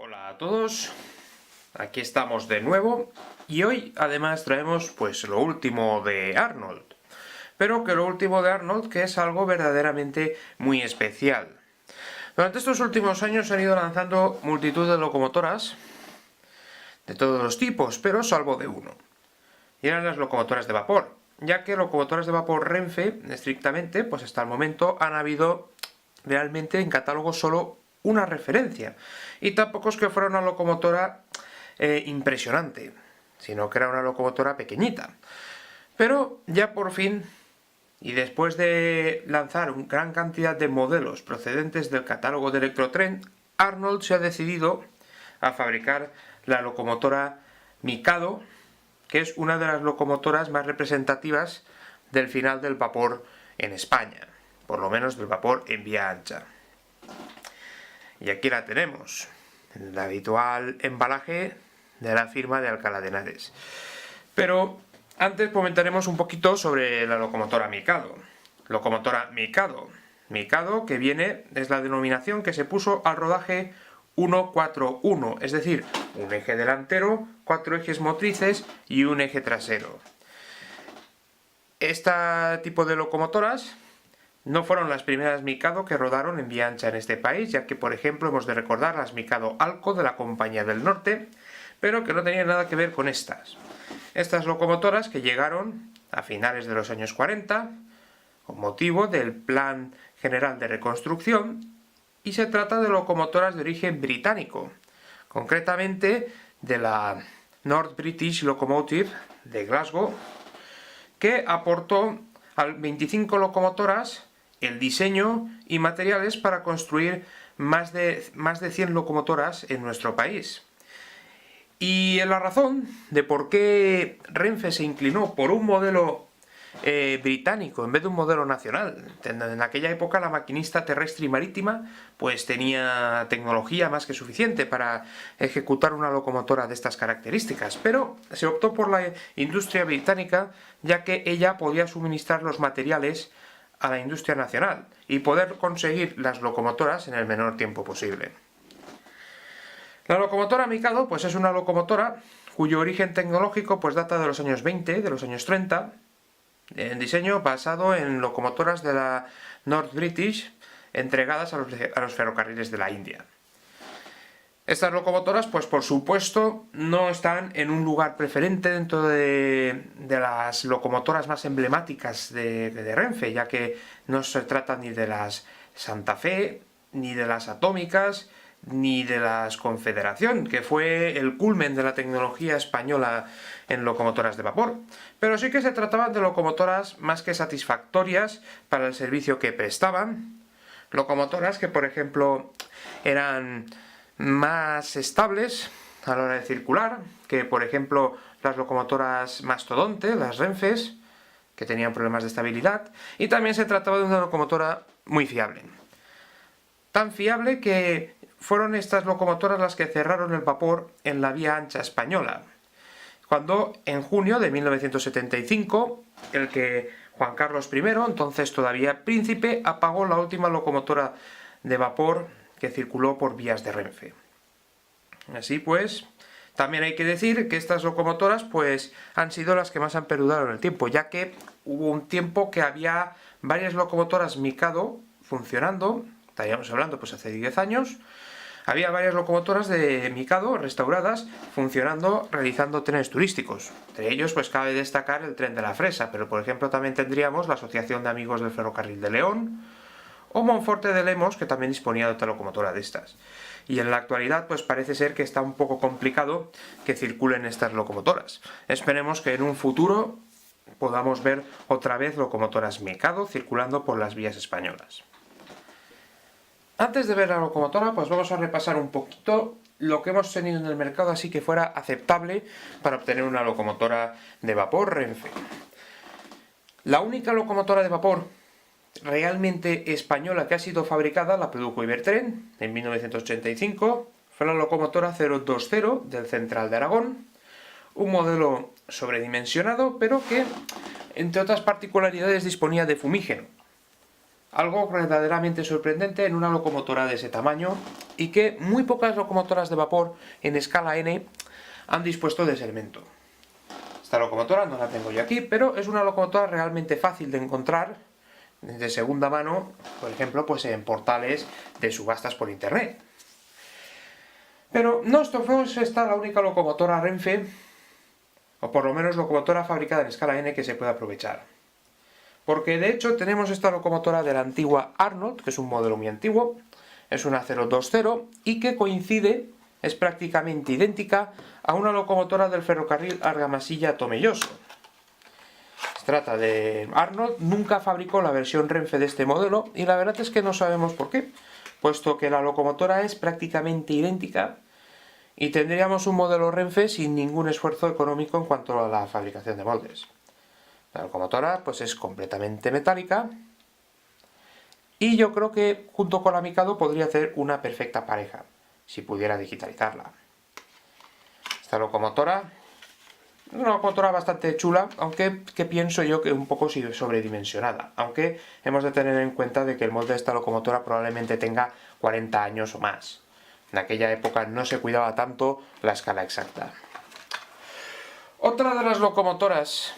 Hola a todos, aquí estamos de nuevo y hoy además traemos pues lo último de Arnold, pero que lo último de Arnold que es algo verdaderamente muy especial. Durante estos últimos años se han ido lanzando multitud de locomotoras de todos los tipos, pero salvo de uno, y eran las locomotoras de vapor, ya que locomotoras de vapor Renfe, estrictamente, pues hasta el momento han habido realmente en catálogo solo una referencia, y tampoco es que fuera una locomotora impresionante, sino que era una locomotora pequeñita. Pero ya por fin, y después de lanzar una gran cantidad de modelos procedentes del catálogo de Electrotren, Arnold se ha decidido a fabricar la locomotora Mikado, que es una de las locomotoras más representativas del final del vapor en España, por lo menos del vapor en vía ancha. Y aquí la tenemos, el habitual embalaje de la firma de Alcalá de Henares. Pero antes comentaremos un poquito sobre la locomotora Mikado. Locomotora Mikado. Mikado, que viene, es la denominación que se puso al rodaje 141, es decir, un eje delantero, 4 ejes motrices y un eje trasero. Este tipo de locomotoras no fueron las primeras Mikado que rodaron en vía ancha en este país, ya que, por ejemplo, hemos de recordar las Mikado Alco de la Compañía del Norte, pero que no tenían nada que ver con estas. Estas locomotoras que llegaron a finales de los años 40, con motivo del Plan General de Reconstrucción, y se trata de locomotoras de origen británico, concretamente de la North British Locomotive de Glasgow, que aportó a 25 locomotoras el diseño y materiales para construir más de 100 locomotoras en nuestro país. Y la razón de por qué Renfe se inclinó por un modelo británico en vez de un modelo nacional. En aquella época la maquinista terrestre y marítima pues tenía tecnología más que suficiente para ejecutar una locomotora de estas características, pero se optó por la industria británica, ya que ella podía suministrar los materiales a la industria nacional y poder conseguir las locomotoras en el menor tiempo posible. La locomotora Mikado pues es una locomotora cuyo origen tecnológico pues data de los años 20, de los años 30, en diseño basado en locomotoras de la North British entregadas a los ferrocarriles de la India. Estas locomotoras, pues por supuesto, no están en un lugar preferente dentro de las locomotoras más emblemáticas de Renfe, ya que no se trata ni de las Santa Fe, ni de las Atómicas, ni de las Confederación, que fue el culmen de la tecnología española en locomotoras de vapor. Pero sí que se trataban de locomotoras más que satisfactorias para el servicio que prestaban, locomotoras que, por ejemplo, eran más estables a la hora de circular, que por ejemplo las locomotoras Mastodonte, las Renfes, que tenían problemas de estabilidad, y también se trataba de una locomotora muy fiable. Tan fiable que fueron estas locomotoras las que cerraron el vapor en la vía ancha española, cuando en junio de 1975, el que Juan Carlos I, entonces todavía príncipe, apagó la última locomotora de vapor que circuló por vías de Renfe. Así pues, también hay que decir que estas locomotoras pues han sido las que más han perdurado en el tiempo, ya que hubo un tiempo que había varias locomotoras Mikado funcionando, estaríamos hablando pues hace 10 años, había varias locomotoras de Mikado restauradas, funcionando, realizando trenes turísticos. Entre ellos, pues cabe destacar el tren de la Fresa, pero por ejemplo también tendríamos la Asociación de Amigos del Ferrocarril de León, o Monforte de Lemos, que también disponía de otra locomotora de estas. Y en la actualidad, pues parece ser que está un poco complicado que circulen estas locomotoras. Esperemos que en un futuro podamos ver otra vez locomotoras Mikado circulando por las vías españolas. Antes de ver la locomotora, pues vamos a repasar un poquito lo que hemos tenido en el mercado, así que fuera aceptable para obtener una locomotora de vapor Renfe. La única locomotora de vapor realmente española que ha sido fabricada la produjo Ibertren en 1985, fue la locomotora 020 del Central de Aragón, un modelo sobredimensionado, pero que, entre otras particularidades, disponía de fumígeno. Algo verdaderamente sorprendente en una locomotora de ese tamaño y que muy pocas locomotoras de vapor en escala N han dispuesto de ese elemento. Esta locomotora no la tengo yo aquí, pero es una locomotora realmente fácil de encontrar de segunda mano, por ejemplo, pues en portales de subastas por internet. Pero no fue esta la única locomotora Renfe, o por lo menos locomotora fabricada en escala N que se puede aprovechar. Porque de hecho tenemos esta locomotora de la antigua Arnold, que es un modelo muy antiguo, es una 020 y que coincide, es prácticamente idéntica a una locomotora del ferrocarril Argamasilla-Tomelloso. Se trata de Arnold, nunca fabricó la versión Renfe de este modelo y la verdad es que no sabemos por qué, puesto que la locomotora es prácticamente idéntica y tendríamos un modelo Renfe sin ningún esfuerzo económico en cuanto a la fabricación de moldes. La locomotora pues es completamente metálica y yo creo que junto con la Mikado podría hacer una perfecta pareja, si pudiera digitalizarla. Esta locomotora es una locomotora bastante chula, aunque que pienso yo que un poco sobredimensionada, aunque hemos de tener en cuenta de que el molde de esta locomotora probablemente tenga 40 años o más. En aquella época no se cuidaba tanto la escala exacta. Otra de las locomotoras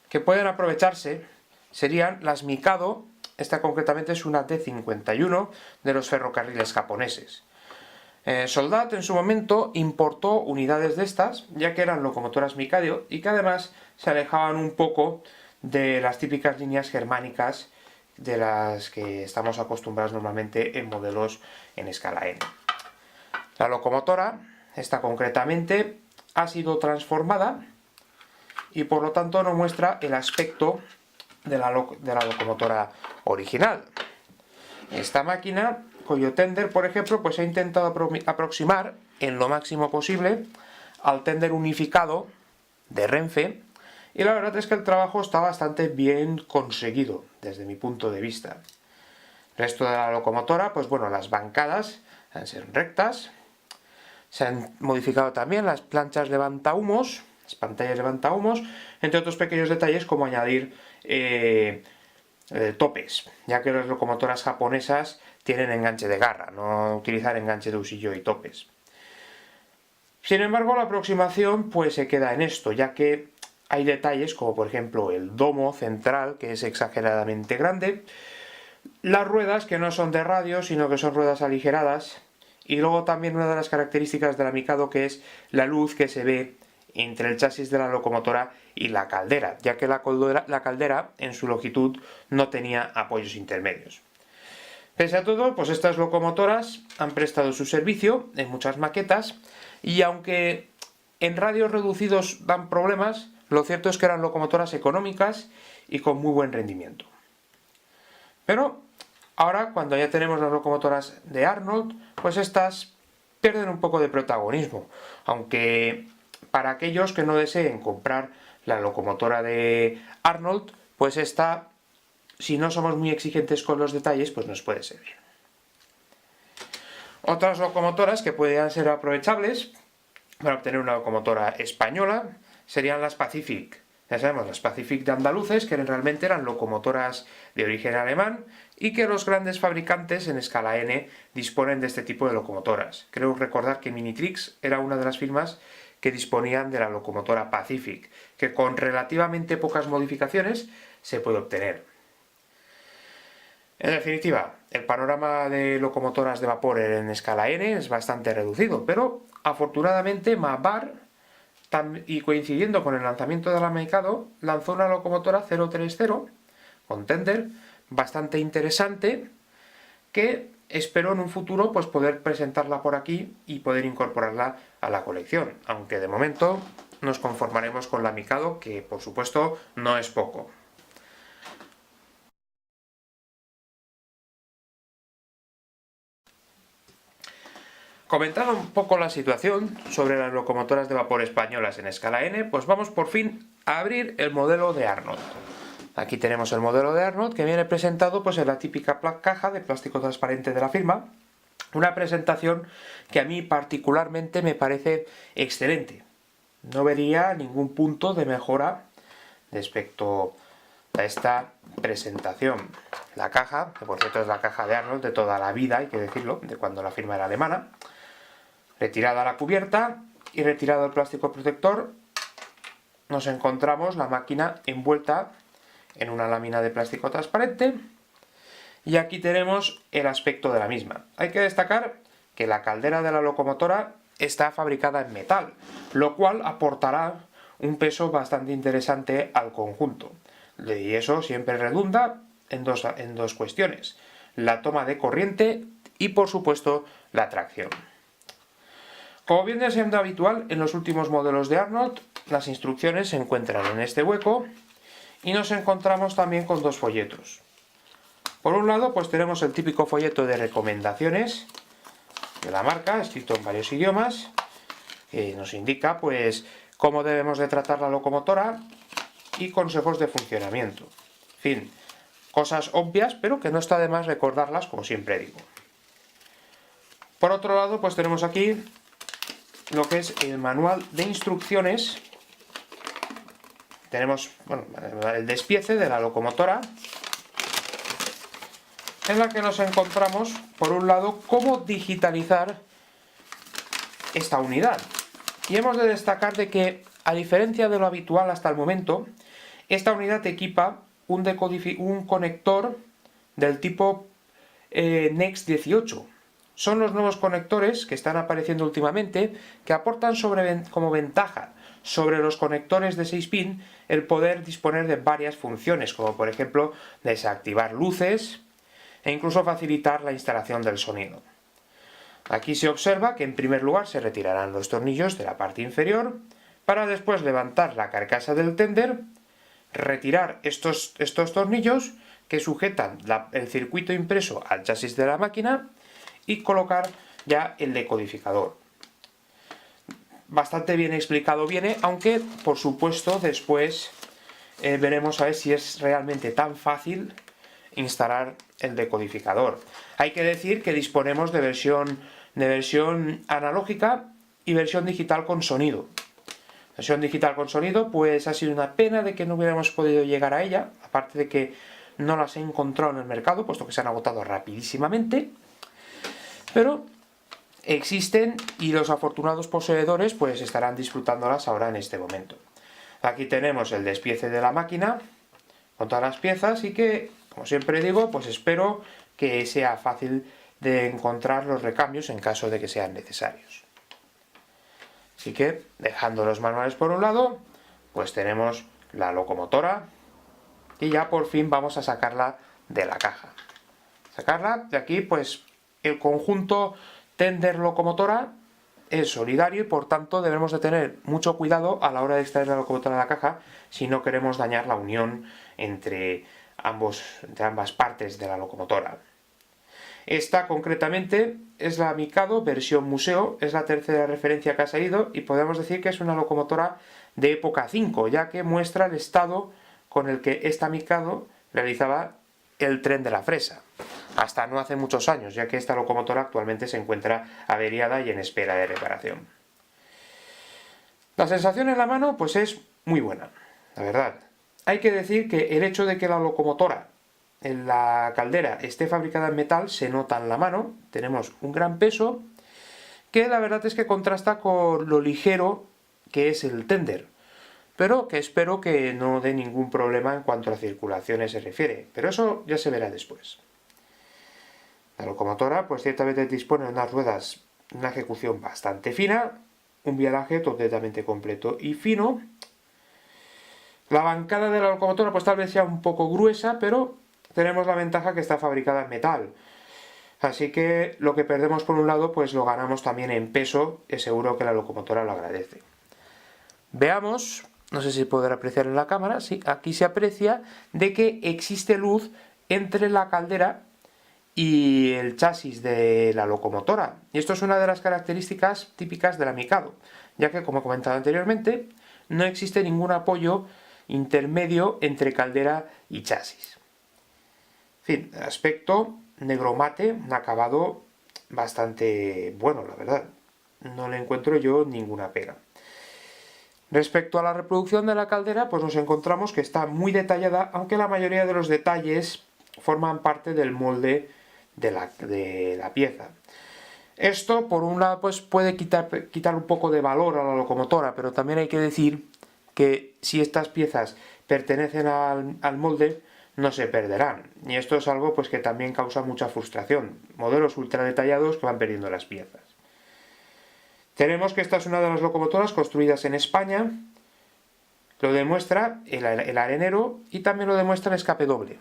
que pueden aprovecharse serían las Mikado. Esta concretamente es una D51 de los ferrocarriles japoneses. Soldat en su momento importó unidades de estas, ya que eran locomotoras Mikado y que además se alejaban un poco de las típicas líneas germánicas de las que estamos acostumbrados normalmente en modelos en escala N. La locomotora, esta concretamente, ha sido transformada y por lo tanto no muestra el aspecto de la locomotora original. Esta máquina, cuyo tender, por ejemplo, pues ha intentado aproximar en lo máximo posible al tender unificado de Renfe, y la verdad es que el trabajo está bastante bien conseguido desde mi punto de vista. El resto de la locomotora, pues bueno, las bancadas han sido rectas, se han modificado también las planchas levantahumos, las pantallas levantahumos, entre otros pequeños detalles como añadir topes, ya que las locomotoras japonesas tienen enganche de garra, no utilizar enganche de husillo y topes. Sin embargo, la aproximación pues se queda en esto, ya que hay detalles como por ejemplo el domo central, que es exageradamente grande, las ruedas que no son de radio, sino que son ruedas aligeradas, y luego también una de las características de la Mikado, que es la luz que se ve entre el chasis de la locomotora y la caldera, ya que la caldera en su longitud no tenía apoyos intermedios. Pese a todo, pues estas locomotoras han prestado su servicio en muchas maquetas y aunque en radios reducidos dan problemas, lo cierto es que eran locomotoras económicas y con muy buen rendimiento. Pero ahora, cuando ya tenemos las locomotoras de Arnold, pues estas pierden un poco de protagonismo, aunque para aquellos que no deseen comprar la locomotora de Arnold, pues esta, si no somos muy exigentes con los detalles, pues nos puede servir. Otras locomotoras que podrían ser aprovechables para obtener una locomotora española serían las Pacific. Ya sabemos, las Pacific de andaluces, que realmente eran locomotoras de origen alemán y que los grandes fabricantes en escala N disponen de este tipo de locomotoras. Creo recordar que Minitrix era una de las firmas que disponían de la locomotora Pacific, que con relativamente pocas modificaciones se puede obtener. En definitiva, el panorama de locomotoras de vapor en escala N es bastante reducido, pero afortunadamente Mabar, y coincidiendo con el lanzamiento de la Mikado, lanzó una locomotora 030 con tender bastante interesante, que espero en un futuro pues poder presentarla por aquí y poder incorporarla a la colección, aunque de momento nos conformaremos con la Mikado, que por supuesto no es poco. Comentando un poco la situación sobre las locomotoras de vapor españolas en escala N, pues vamos por fin a abrir el modelo de Arnold. Aquí tenemos el modelo de Arnold, que viene presentado pues en la típica caja de plástico transparente de la firma. Una presentación que a mí particularmente me parece excelente. No vería ningún punto de mejora respecto a esta presentación. la caja, que por cierto es la caja de Arnold de toda la vida, hay que decirlo, de cuando la firma era alemana. Retirada la cubierta y retirado el plástico protector, nos encontramos la máquina envuelta en una lámina de plástico transparente, y aquí tenemos el aspecto de la misma. Hay que destacar que la caldera de la locomotora está fabricada en metal, lo cual aportará un peso bastante interesante al conjunto. Y eso siempre redunda en dos cuestiones: la toma de corriente y, por supuesto, la tracción. Como viene siendo habitual en los últimos modelos de Arnold, las instrucciones se encuentran en este hueco y nos encontramos también con dos folletos. Por un lado, pues tenemos el típico folleto de recomendaciones de la marca, escrito en varios idiomas, que nos indica pues cómo debemos de tratar la locomotora y consejos de funcionamiento. En fin, cosas obvias, pero que no está de más recordarlas, como siempre digo. Por otro lado, pues tenemos aquí lo que es el manual de instrucciones. Tenemos, bueno, el despiece de la locomotora, en la que nos encontramos, por un lado, cómo digitalizar esta unidad. Y hemos de destacar de que, a diferencia de lo habitual hasta el momento, esta unidad equipa un conector del tipo Next 18. Son los nuevos conectores que están apareciendo últimamente, que aportan como ventaja sobre los conectores de 6 pin el poder disponer de varias funciones, como por ejemplo desactivar luces e incluso facilitar la instalación del sonido. Aquí se observa que en primer lugar se retirarán los tornillos de la parte inferior, para después levantar la carcasa del tender, retirar estos tornillos que sujetan el circuito impreso al chasis de la máquina y colocar ya el decodificador. Bastante bien explicado viene, aunque por supuesto después veremos a ver si es realmente tan fácil instalar el decodificador. Hay que decir que disponemos de versión analógica y versión digital con sonido. Versión digital con sonido, pues ha sido una pena de que no hubiéramos podido llegar a ella, aparte de que no las he encontrado en el mercado, puesto que se han agotado rapidísimamente, pero existen y los afortunados poseedores pues estarán disfrutándolas ahora en este momento. Aquí tenemos el despiece de la máquina con todas las piezas y que, como siempre digo, pues espero que sea fácil de encontrar los recambios en caso de que sean necesarios. Así que, dejando los manuales por un lado, pues tenemos la locomotora y ya por fin vamos a sacarla de la caja. Sacarla de aquí, pues el conjunto tender locomotora es solidario y por tanto debemos de tener mucho cuidado a la hora de extraer la locomotora de la caja si no queremos dañar la unión entre ambas partes de la locomotora. Esta concretamente es la Mikado versión museo, es la tercera referencia que ha salido y podemos decir que es una locomotora de época 5, ya que muestra el estado con el que esta Mikado realizaba el tren de la fresa, hasta no hace muchos años, ya que esta locomotora actualmente se encuentra averiada y en espera de reparación. La sensación en la mano pues es muy buena, la verdad. Hay que decir que el hecho de que la locomotora en la caldera esté fabricada en metal se nota en la mano, tenemos un gran peso, que la verdad es que contrasta con lo ligero que es el tender, pero que espero que no dé ningún problema en cuanto a circulaciones se refiere, pero eso ya se verá después. La locomotora pues ciertamente dispone de unas ruedas de una ejecución bastante fina, un vialaje totalmente completo y fino. La bancada de la locomotora pues tal vez sea un poco gruesa, pero tenemos la ventaja que está fabricada en metal. Así que lo que perdemos por un lado pues lo ganamos también en peso, y seguro que la locomotora lo agradece. Veamos, no sé si podrá apreciar en la cámara, sí, aquí se aprecia de que existe luz entre la caldera y el chasis de la locomotora. Y esto es una de las características típicas de la Mikado, ya que, como he comentado anteriormente, no existe ningún apoyo intermedio entre caldera y chasis. En fin, el aspecto negro mate, un acabado bastante bueno, la verdad. No le encuentro yo ninguna pega. Respecto a la reproducción de la caldera, pues nos encontramos que está muy detallada, aunque la mayoría de los detalles forman parte del molde de la pieza. Esto, por un lado, pues puede quitar un poco de valor a la locomotora, pero también hay que decir que si estas piezas pertenecen al molde, no se perderán. Y esto es algo pues que también causa mucha frustración. Modelos ultra detallados que van perdiendo las piezas. Tenemos que esta es una de las locomotoras construidas en España. Lo demuestra el arenero y también lo demuestra el escape doble,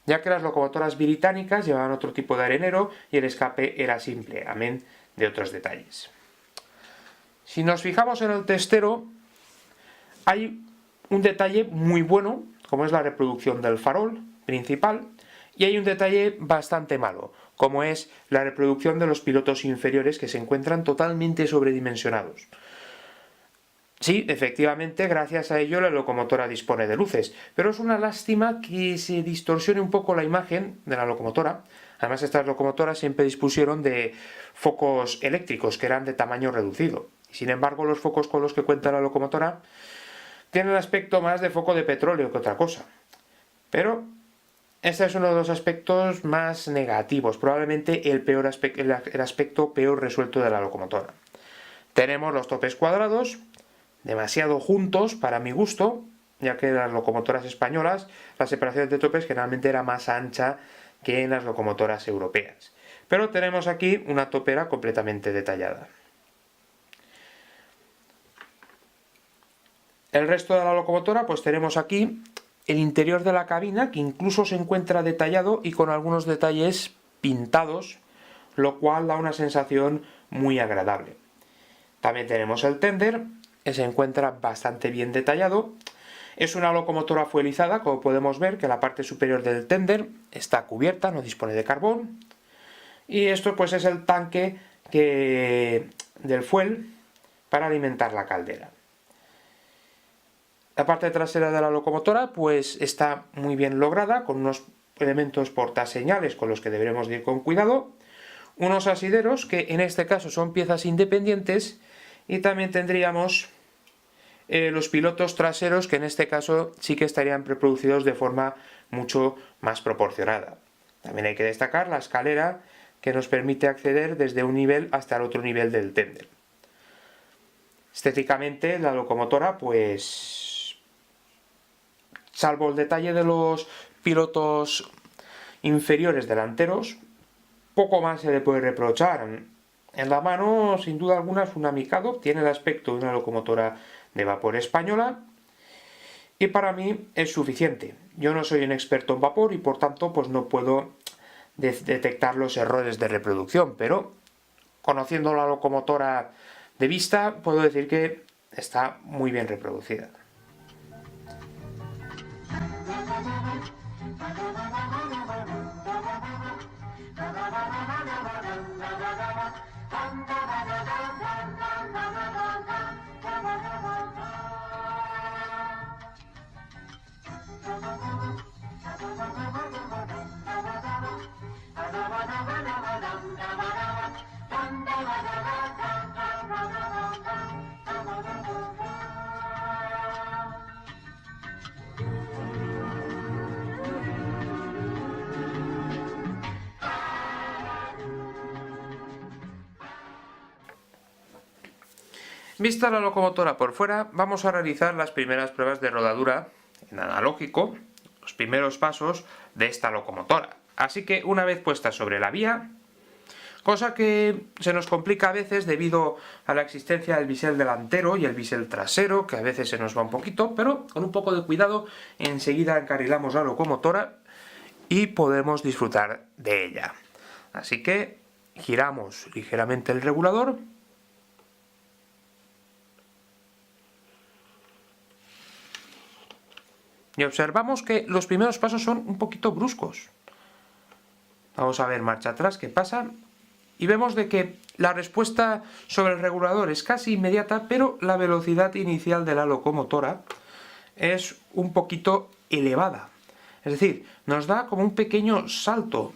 ya que las locomotoras británicas llevaban otro tipo de arenero y el escape era simple, amén de otros detalles. Si nos fijamos en el testero, hay un detalle muy bueno, como es la reproducción del farol principal, y hay un detalle bastante malo, como es la reproducción de los pilotos inferiores, que se encuentran totalmente sobredimensionados. Sí, efectivamente, gracias a ello la locomotora dispone de luces, pero es una lástima que se distorsione un poco la imagen de la locomotora. Además, estas locomotoras siempre dispusieron de focos eléctricos que eran de tamaño reducido. Sin embargo, los focos con los que cuenta la locomotora tienen aspecto más de foco de petróleo que otra cosa. Pero este es uno de los aspectos más negativos, probablemente el aspecto peor resuelto de la locomotora. Tenemos los topes cuadrados, demasiado juntos para mi gusto, ya que en las locomotoras españolas la separación de topes generalmente era más ancha que en las locomotoras europeas. Pero tenemos aquí una topera completamente detallada. El resto de la locomotora, pues tenemos aquí el interior de la cabina, que incluso se encuentra detallado y con algunos detalles pintados, lo cual da una sensación muy agradable. También tenemos el tender, que se encuentra bastante bien detallado. Es una locomotora fuelizada, como podemos ver que la parte superior del tender está cubierta, no dispone de carbón. Y esto pues es el tanque del fuel para alimentar la caldera. La parte trasera de la locomotora pues está muy bien lograda, con unos elementos portaseñales con los que deberemos ir con cuidado, unos asideros que en este caso son piezas independientes, y también tendríamos los pilotos traseros, que en este caso sí que estarían preproducidos de forma mucho más proporcionada. También hay que destacar la escalera que nos permite acceder desde un nivel hasta el otro nivel del tender. Estéticamente la locomotora pues, salvo el detalle de los pilotos inferiores delanteros, poco más se le puede reprochar. En la mano, sin duda alguna, es una Mikado, tiene el aspecto de una locomotora de vapor española y para mí es suficiente. Yo no soy un experto en vapor y por tanto pues no puedo detectar los errores de reproducción, pero conociendo la locomotora de vista puedo decir que está muy bien reproducida. Vista la locomotora por fuera, vamos a realizar las primeras pruebas de rodadura en analógico, los primeros pasos de esta locomotora. Así que una vez puesta sobre la vía, cosa que se nos complica a veces debido a la existencia del bisel delantero y el bisel trasero, que a veces se nos va un poquito, pero con un poco de cuidado enseguida encarrilamos la locomotora y podemos disfrutar de ella. Así que giramos ligeramente el regulador y observamos que los primeros pasos son un poquito bruscos. Vamos a ver marcha atrás qué pasa y vemos de que la respuesta sobre el regulador es casi inmediata, pero la velocidad inicial de la locomotora es un poquito elevada. Es decir, nos da como un pequeño salto.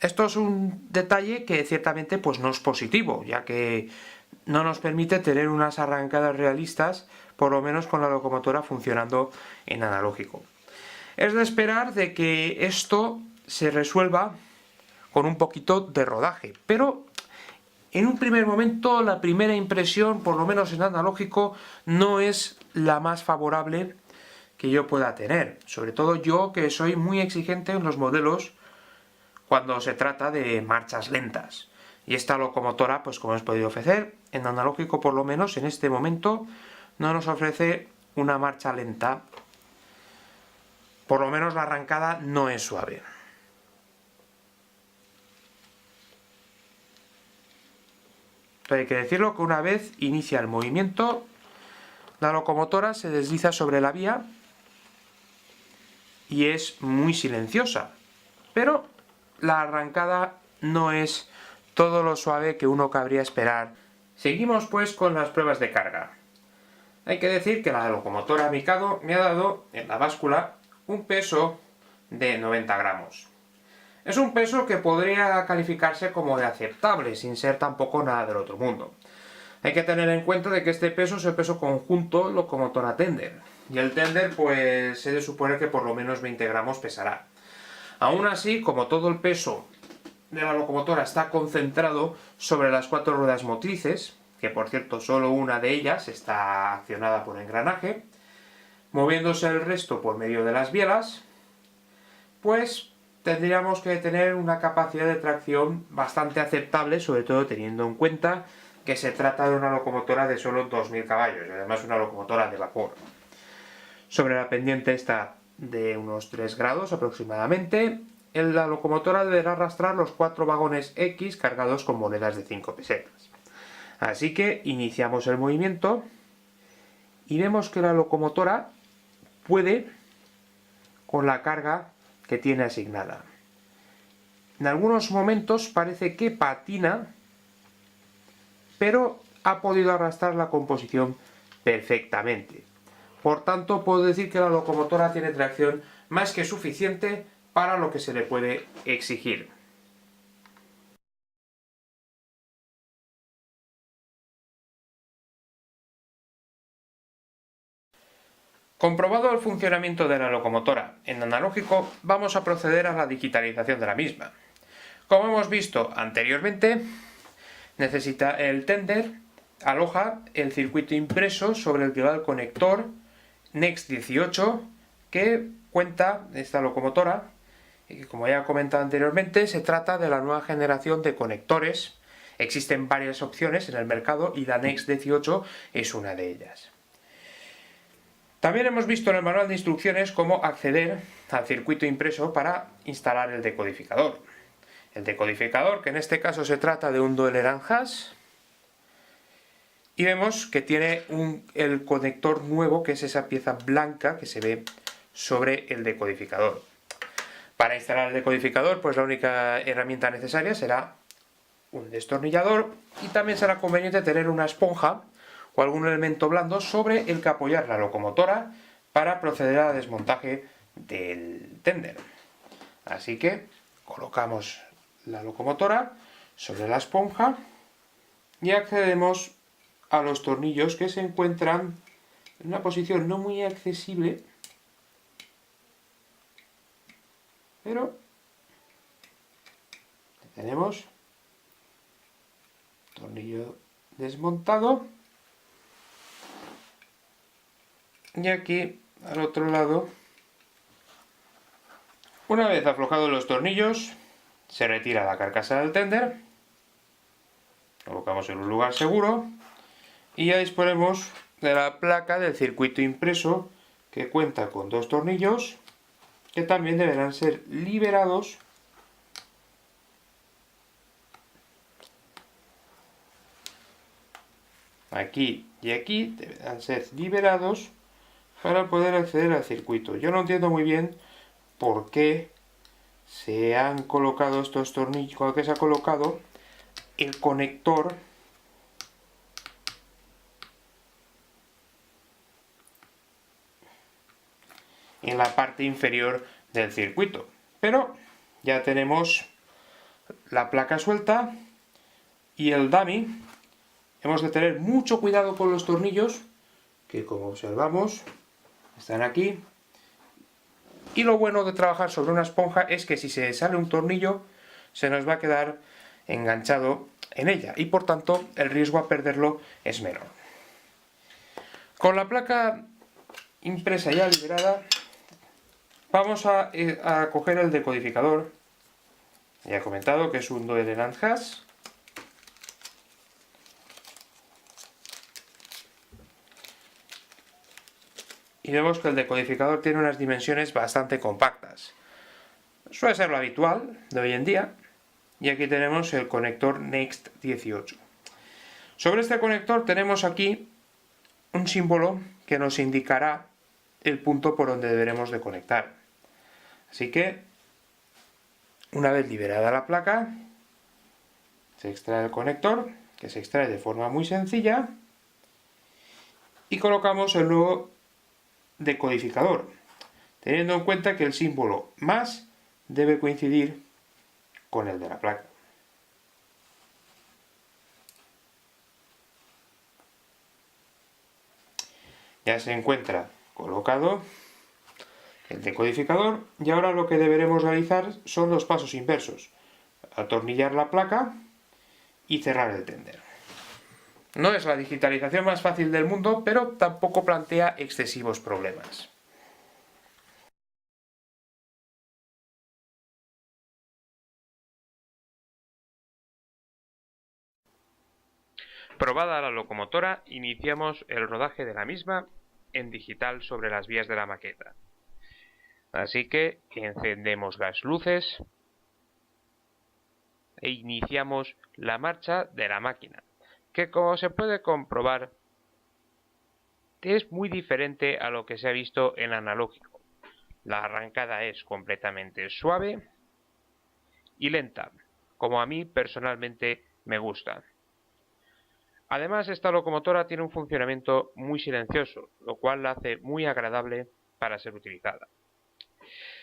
Esto es un detalle que ciertamente pues no es positivo, ya que no nos permite tener unas arrancadas realistas por lo menos con la locomotora funcionando en analógico. Es de esperar de que esto se resuelva con un poquito de rodaje, pero en un primer momento la primera impresión, por lo menos en analógico, no es la más favorable que yo pueda tener. Sobre todo yo, que soy muy exigente en los modelos cuando se trata de marchas lentas. Y esta locomotora, pues como os he podido ofrecer, en analógico por lo menos en este momento no nos ofrece una marcha lenta. Por lo menos la arrancada no es suave. Hay que decirlo que una vez inicia el movimiento, la locomotora se desliza sobre la vía y es muy silenciosa, pero la arrancada no es todo lo suave que uno cabría esperar. Seguimos pues con las pruebas de carga. Hay que decir que la locomotora Mikado me ha dado en la báscula un peso de 90 gramos. Es un peso que podría calificarse como de aceptable, sin ser tampoco nada del otro mundo. Hay que tener en cuenta de que este peso es el peso conjunto locomotora tender. Y el tender, pues, se debe suponer que por lo menos 20 gramos pesará. Aún así, como todo el peso de la locomotora está concentrado sobre las 4 ruedas motrices, que por cierto solo una de ellas está accionada por engranaje, moviéndose el resto por medio de las bielas, pues tendríamos que tener una capacidad de tracción bastante aceptable, sobre todo teniendo en cuenta que se trata de una locomotora de solo 2000 caballos, y además una locomotora de vapor. Sobre la pendiente está de unos 3 grados aproximadamente. La locomotora deberá arrastrar los 4 vagones X cargados con monedas de 5 pesetas. Así que iniciamos el movimiento y vemos que la locomotora puede con la carga que tiene asignada. En algunos momentos parece que patina, pero ha podido arrastrar la composición perfectamente. Por tanto, puedo decir que la locomotora tiene tracción más que suficiente para lo que se le puede exigir. Comprobado el funcionamiento de la locomotora en analógico, vamos a proceder a la digitalización de la misma. Como hemos visto anteriormente, necesita el tender, aloja el circuito impreso sobre el que va el conector Next 18 que cuenta esta locomotora, y que como ya he comentado anteriormente, se trata de la nueva generación de conectores. Existen varias opciones en el mercado y la Next 18 es una de ellas. También hemos visto en el manual de instrucciones cómo acceder al circuito impreso para instalar el decodificador. El decodificador, que en este caso se trata de un Doppler and Hash, y vemos que tiene el conector nuevo, que es esa pieza blanca que se ve sobre el decodificador. Para instalar el decodificador, pues la única herramienta necesaria será un destornillador, y también será conveniente tener una esponja o algún elemento blando sobre el que apoyar la locomotora para proceder al desmontaje del tender. Así que colocamos la locomotora sobre la esponja y accedemos a los tornillos que se encuentran en una posición no muy accesible, pero tenemos tornillo desmontado. Y aquí, al otro lado, una vez aflojados los tornillos, se retira la carcasa del tender, colocamos en un lugar seguro y ya disponemos de la placa del circuito impreso, que cuenta con 2 tornillos que también deberán ser liberados aquí y aquí, deberán ser liberados para poder acceder al circuito. Yo no entiendo muy bien por qué se han colocado estos tornillos, con el que se ha colocado el conector en la parte inferior del circuito. Pero ya tenemos la placa suelta y el dummy. Hemos de tener mucho cuidado con los tornillos, que, como observamos, están aquí. Y lo bueno de trabajar sobre una esponja es que si se sale un tornillo, se nos va a quedar enganchado en ella y por tanto el riesgo a perderlo es menor. Con la placa impresa ya liberada, vamos a coger el decodificador. Ya he comentado que es un Doel Hash. Y vemos que el decodificador tiene unas dimensiones bastante compactas. Suele ser lo habitual de hoy en día. Y aquí tenemos el conector Next 18. Sobre este conector tenemos aquí un símbolo que nos indicará el punto por donde deberemos de conectar. Así que, una vez liberada la placa, se extrae el conector, que se extrae de forma muy sencilla, y colocamos el nuevo decodificador, teniendo en cuenta que el símbolo más debe coincidir con el de la placa. Ya se encuentra colocado el decodificador y ahora lo que deberemos realizar son los pasos inversos: atornillar la placa y cerrar el tender. No es la digitalización más fácil del mundo, pero tampoco plantea excesivos problemas. Probada la locomotora, iniciamos el rodaje de la misma en digital sobre las vías de la maqueta. Así que encendemos las luces e iniciamos la marcha de la máquina, que, como se puede comprobar, es muy diferente a lo que se ha visto en analógico. La arrancada es completamente suave y lenta, como a mí personalmente me gusta. Además, esta locomotora tiene un funcionamiento muy silencioso, lo cual la hace muy agradable para ser utilizada.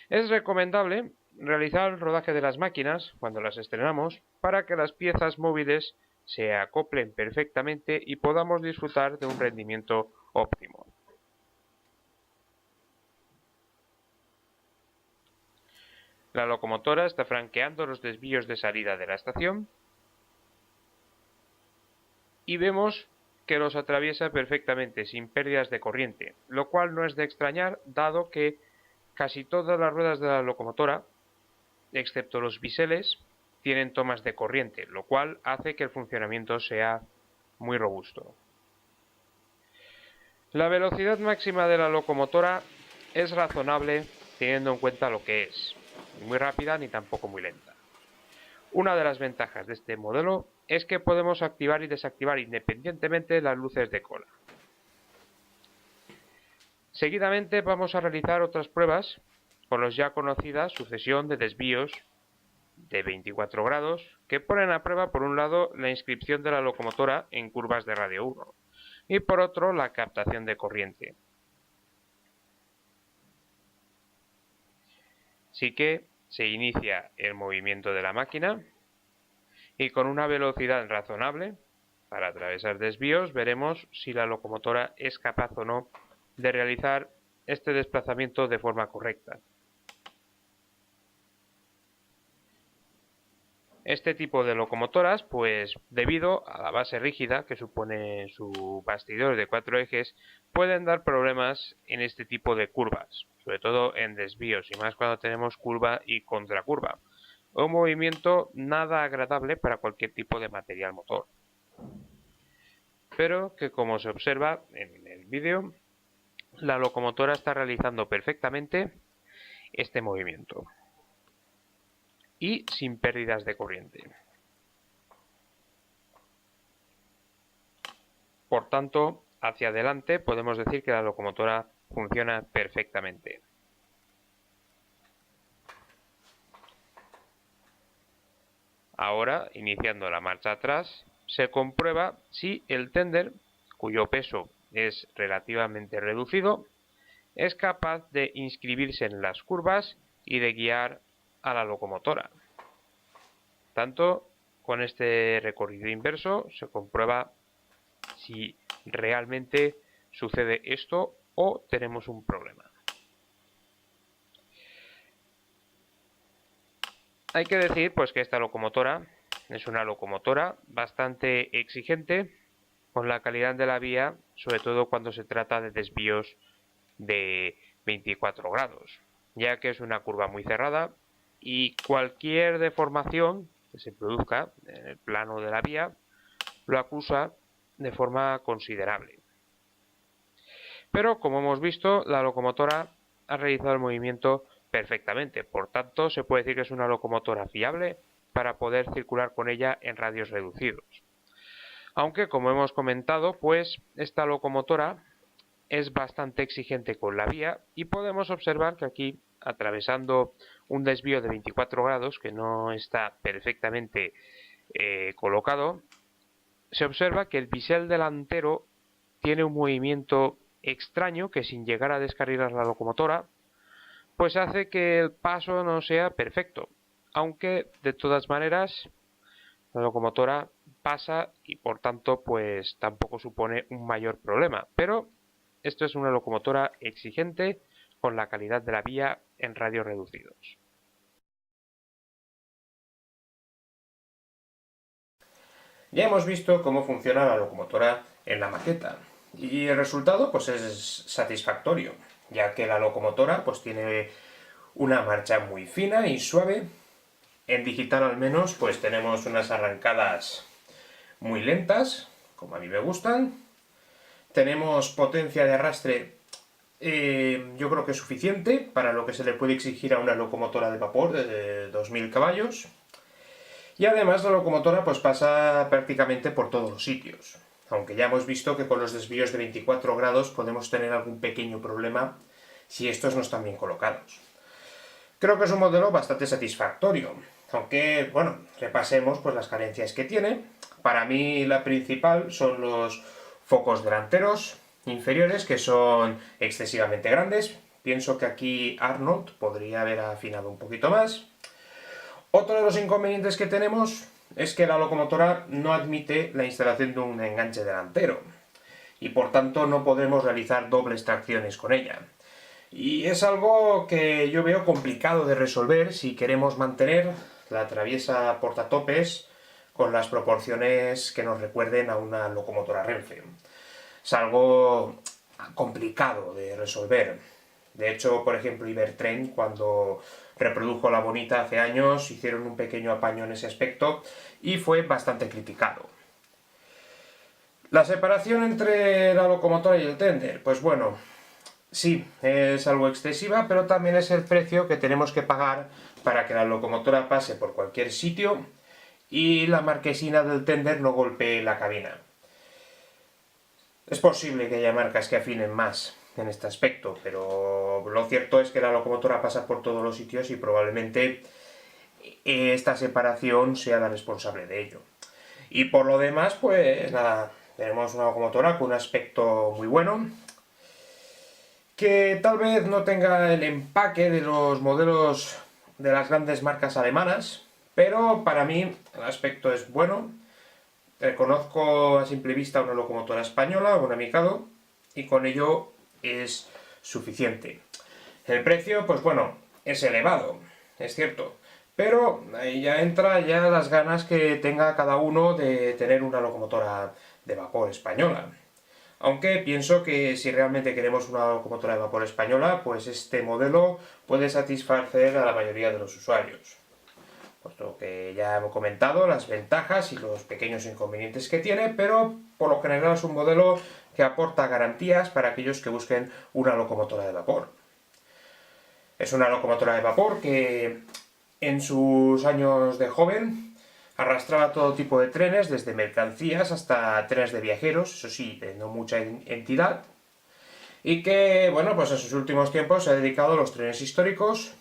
Es recomendable realizar el rodaje de las máquinas cuando las estrenamos para que las piezas móviles se acoplen perfectamente y podamos disfrutar de un rendimiento óptimo. La locomotora está franqueando los desvíos de salida de la estación y vemos que los atraviesa perfectamente sin pérdidas de corriente, lo cual no es de extrañar dado que casi todas las ruedas de la locomotora, excepto los biseles, tienen tomas de corriente, lo cual hace que el funcionamiento sea muy robusto. La velocidad máxima de la locomotora es razonable teniendo en cuenta lo que es, ni muy rápida ni tampoco muy lenta. Una de las ventajas de este modelo es que podemos activar y desactivar independientemente las luces de cola. Seguidamente vamos a realizar otras pruebas con la ya conocida sucesión de desvíos de 24 grados que ponen a prueba por un lado la inscripción de la locomotora en curvas de radio 1 y por otro la captación de corriente. Así que se inicia el movimiento de la máquina y con una velocidad razonable para atravesar desvíos veremos si la locomotora es capaz o no de realizar este desplazamiento de forma correcta. Este tipo de locomotoras, pues debido a la base rígida que supone su bastidor de 4 ejes, pueden dar problemas en este tipo de curvas, sobre todo en desvíos y más cuando tenemos curva y contracurva. Un movimiento nada agradable para cualquier tipo de material motor. Pero que, como se observa en el vídeo, la locomotora está realizando perfectamente este movimiento y sin pérdidas de corriente. Por tanto, hacia adelante podemos decir que la locomotora funciona perfectamente. Ahora, iniciando la marcha atrás, se comprueba si el tender, cuyo peso es relativamente reducido, es capaz de inscribirse en las curvas y de guiar a la locomotora. Tanto con este recorrido inverso se comprueba si realmente sucede esto o tenemos un problema. Hay que decir pues que esta locomotora es una locomotora bastante exigente con la calidad de la vía, sobre todo cuando se trata de desvíos de 24 grados, ya que es una curva muy cerrada y cualquier deformación que se produzca en el plano de la vía lo acusa de forma considerable. Pero como hemos visto, la locomotora ha realizado el movimiento perfectamente, por tanto se puede decir que es una locomotora fiable para poder circular con ella en radios reducidos. Aunque, como hemos comentado, pues esta locomotora es bastante exigente con la vía y podemos observar que aquí, atravesando un desvío de 24 grados que no está perfectamente colocado, se observa que el bisel delantero tiene un movimiento extraño que, sin llegar a descarrilar la locomotora, pues hace que el paso no sea perfecto, aunque de todas maneras la locomotora pasa y por tanto pues tampoco supone un mayor problema. Pero esto es una locomotora exigente con la calidad de la vía en radios reducidos. Ya hemos visto cómo funciona la locomotora en la maqueta y el resultado pues es satisfactorio, ya que la locomotora pues tiene una marcha muy fina y suave. En digital al menos pues tenemos unas arrancadas muy lentas, como a mí me gustan. Tenemos potencia de arrastre, yo creo que es suficiente para lo que se le puede exigir a una locomotora de vapor de 2000 caballos. Y además la locomotora pues pasa prácticamente por todos los sitios, aunque ya hemos visto que con los desvíos de 24 grados podemos tener algún pequeño problema si estos no están bien colocados. Creo que es un modelo bastante satisfactorio, aunque, bueno, repasemos pues las carencias que tiene. Para mí la principal son los focos delanteros inferiores, que son excesivamente grandes. Pienso que aquí Arnold podría haber afinado un poquito más. Otro de los inconvenientes que tenemos es que la locomotora no admite la instalación de un enganche delantero, y por tanto no podemos realizar dobles tracciones con ella. Y es algo que yo veo complicado de resolver si queremos mantener la traviesa portatopes con las proporciones que nos recuerden a una locomotora Renfe. Es algo complicado de resolver. De hecho, por ejemplo, Ibertren, cuando reprodujo la Bonita hace años, hicieron un pequeño apaño en ese aspecto y fue bastante criticado. La separación entre la locomotora y el tender, pues bueno, sí, es algo excesiva, pero también es el precio que tenemos que pagar para que la locomotora pase por cualquier sitio y la marquesina del tender no golpee la cabina. Es posible que haya marcas que afinen más en este aspecto, pero lo cierto es que la locomotora pasa por todos los sitios y probablemente esta separación sea la responsable de ello. Y por lo demás, pues nada, tenemos una locomotora con un aspecto muy bueno, que tal vez no tenga el empaque de los modelos de las grandes marcas alemanas, pero para mí el aspecto es bueno. Reconozco a simple vista una locomotora española, una Mikado, y con ello es suficiente. El precio, pues bueno, es elevado, es cierto, pero ahí ya entra ya las ganas que tenga cada uno de tener una locomotora de vapor española. Aunque pienso que si realmente queremos una locomotora de vapor española, pues este modelo puede satisfacer a la mayoría de los usuarios. Puesto que ya hemos comentado las ventajas y los pequeños inconvenientes que tiene, pero por lo general es un modelo que aporta garantías para aquellos que busquen una locomotora de vapor. Es una locomotora de vapor que en sus años de joven arrastraba todo tipo de trenes, desde mercancías hasta trenes de viajeros, eso sí, de no mucha entidad, y que, bueno, pues en sus últimos tiempos se ha dedicado a los trenes históricos,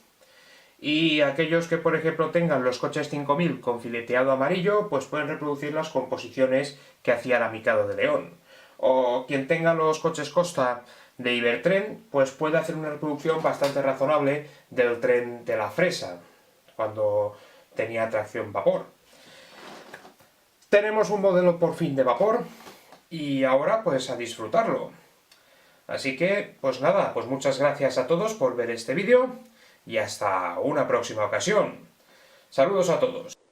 y aquellos que, por ejemplo, tengan los coches 5000 con fileteado amarillo, pues pueden reproducir las composiciones que hacía la Mikado de León. O quien tenga los coches Costa de Ibertren, pues puede hacer una reproducción bastante razonable del tren de la Fresa, cuando tenía tracción vapor. Tenemos un modelo por fin de vapor, y ahora pues a disfrutarlo. Así que, pues nada, pues muchas gracias a todos por ver este vídeo y hasta una próxima ocasión. Saludos a todos.